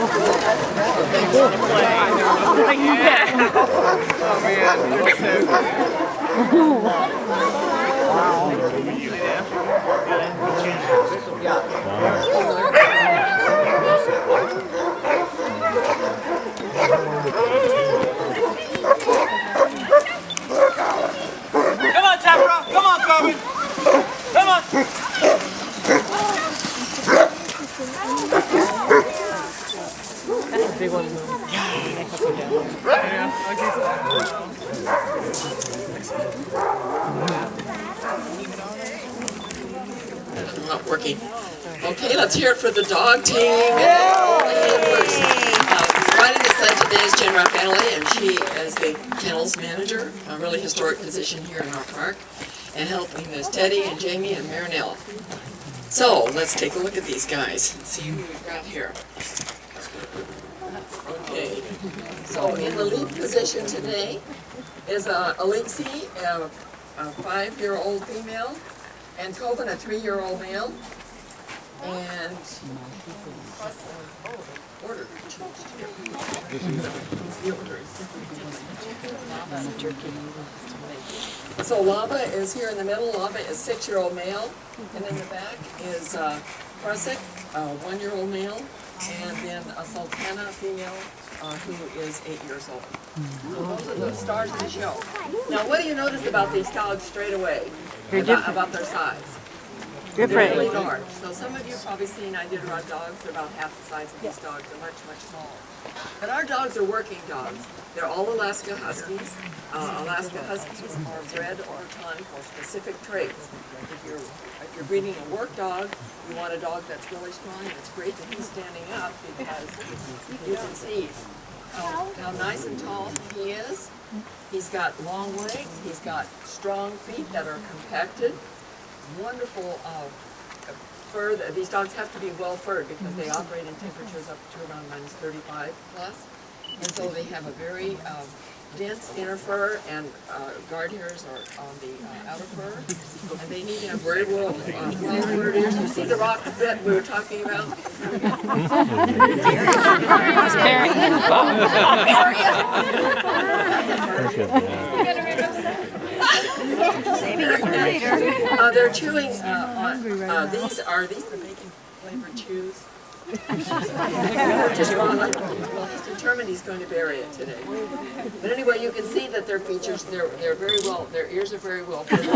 Come on, Tefra! Come on, Corbin! Come on! That's a big one. Not working. Okay, let's hear it for the dog team. Riding the sled today is Jen Raffanelli, and she is the kennels manager, a really historic position here in our park, and helping is Teddy and Jamie and Marinelle. So let's take a look at these guys and see who we've got here. Okay, so in the lead position today is Alexi, a 5-year-old female, and Coben, a 3-year-old male, and order. So Lava is here in the middle. Lava is 6-year-old male, and in the back is Prusik, a 1-year-old male, and then a Sultana female who is 8 years old. So those are the stars of the show. Now, what do you notice about these dogs straight away? About their size? They're really large. So some of you have probably seen Idiotrad dogs. They're about half the size of these dogs. They're much, much smaller. But our dogs are working dogs. They're all Alaskan Huskies. Alaskan Huskies are bred over time for specific traits. If you're breeding a work dog, you want a dog that's really strong, and it's great that he's standing up because you can see how nice and tall he is. He's got long legs. He's got strong feet that are compacted. Wonderful fur. These dogs have to be well furred because they operate in temperatures up to around -35 plus, and so they have a very dense inner fur, and guard hairs are on the outer fur, and they need to have very well furred ears. You see the rock bit we were talking about? They're chewing on these are the bacon flavored chews. Just well, he's determined he's going to bury it today. But anyway, you can see that their features, they're very well, their ears are very well fitted.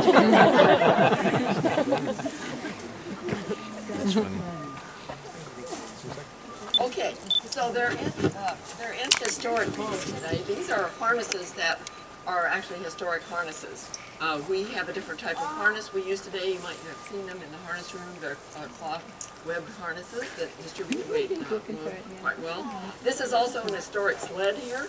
Okay, so they're in historic mode today. These are harnesses that are actually historic harnesses. We have a different type of harness we use today. You might have seen them in the harness room. They're cloth webbed harnesses that distribute weight quite well. This is also an historic sled here.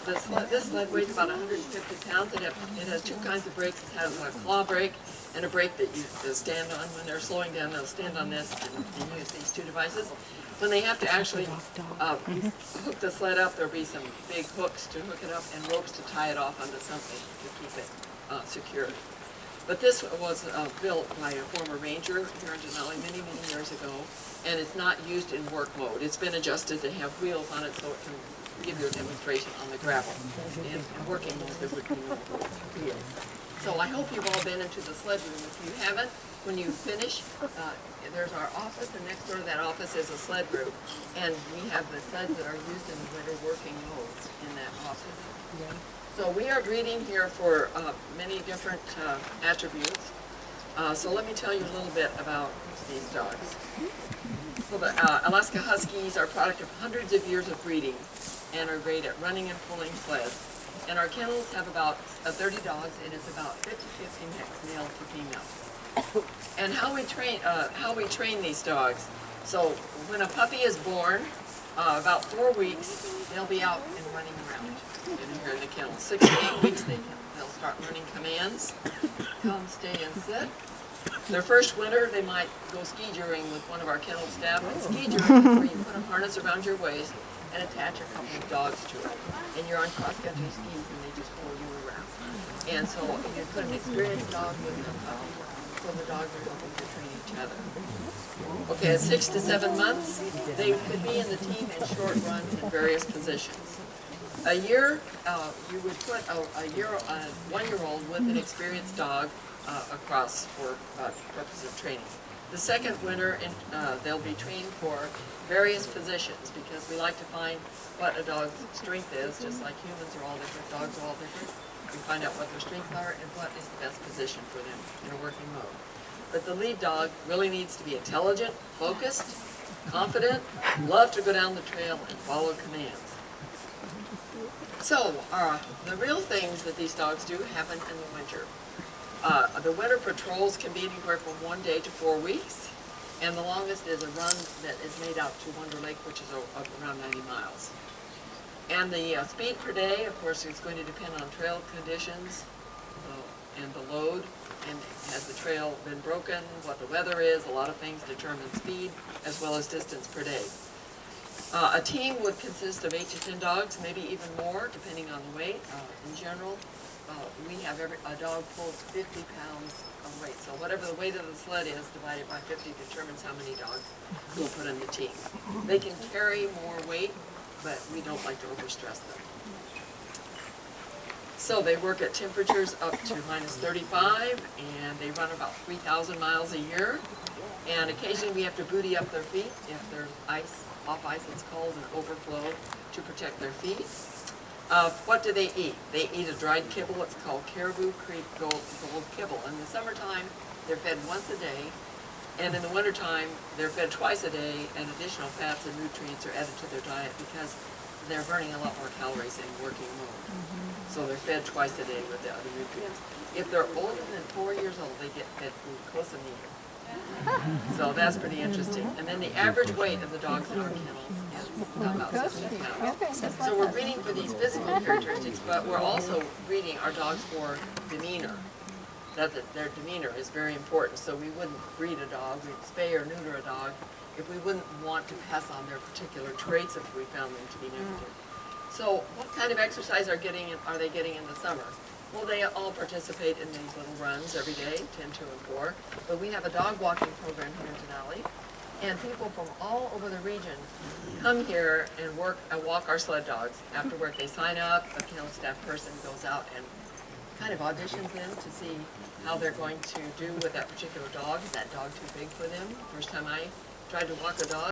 This sled weighs about 150 pounds. It has two kinds of brakes. It has a claw brake and a brake that you stand on. When they're slowing down, they'll stand on this and use these two devices. When they have to actually hook the sled up, there'll be some big hooks to hook it up and ropes to tie it off onto something to keep it secured. But this was built by a former ranger here in Denali many, many years ago, and it's not used in work mode. It's been adjusted to have wheels on it so it can give you a demonstration on the gravel. In working mode, there would be no wheels. So I hope you've all been into the sled room. If you haven't, when you finish, there's our office, and next door to that office is a sled room. And we have the sleds that are used in the winter working mode in that office. Yeah. So we are breeding here for many different attributes. So let me tell you a little bit about these dogs. So the Alaskan Huskies are a product of hundreds of years of breeding and are great at running and pulling sleds. And our kennels have about 30 dogs, and it's about 50-50 mix, male to female. And how we train these dogs. So when a puppy is born, about 4 weeks, they'll be out and running around here in the kennel. 6 to 8 weeks, they'll start learning commands, come, stay, and sit. Their first winter, they might go ski journeying with one of our kennel staff. And ski journeying is where you put a harness around your waist and attach a couple of dogs to it. And you're on cross-country skis, and they just pull you around. And so you put an experienced dog with a puppy, so the dogs are helping to train each other. Okay, at 6 to 7 months, they could be in the team in short runs in various positions. A year, you would put a 1-year-old with an experienced dog across for purposes of training. The second winter, they'll be trained for various positions because we like to find what a dog's strength is, just like humans are all different, dogs are all different. We find out what their strengths are and what is the best position for them in a working mode. But the lead dog really needs to be intelligent, focused, confident, love to go down the trail and follow commands. So, the real things that these dogs do happen in the winter. The winter patrols can be anywhere from 1 day to 4 weeks, and the longest is a run that is made out to Wonder Lake, which is around 90 miles. And the speed per day, of course, is going to depend on trail conditions and the load, and has the trail been broken, what the weather is, a lot of things determine speed, as well as distance per day. A team would consist of 8 to 10 dogs, maybe even more, depending on the weight. In general, we have a dog pulls 50 pounds of weight. So whatever the weight of the sled is divided by 50 determines how many dogs we'll put in the team. They can carry more weight, but we don't like to overstress them. So they work at temperatures up to minus 35, and they run about 3,000 miles a year. And occasionally we have to booty up their feet if there's ice, off ice it's called, an overflow, to protect their feet. What do they eat? They eat a dried kibble. It's called Caribou Creek Gold Kibble. In the summertime, they're fed once a day, and in the wintertime, they're fed twice a day, and additional fats and nutrients are added to their diet because they're burning a lot more calories in working mode. So they're fed twice a day with the other nutrients. If they're older than 4 years old, they get fed food close to meat. So that's pretty interesting. And then the average weight of the dogs in our kennels is about 16 pounds. So we're breeding for these physical characteristics, but we're also breeding our dogs for demeanor. Their demeanor is very important. So we wouldn't breed a dog, we'd spay or neuter a dog, if we wouldn't want to pass on their particular traits if we found them to be negative. So what kind of exercise are they getting in the summer? Well, they all participate in these little runs every day, 10, 2, and 4. But we have a dog walking program here in Denali, and people from all over the region come here and walk our sled dogs. After work, they sign up. A kennel staff person goes out and kind of auditions them to see how they're going to do with that particular dog. Is that dog too big for them? First time I tried to walk a dog,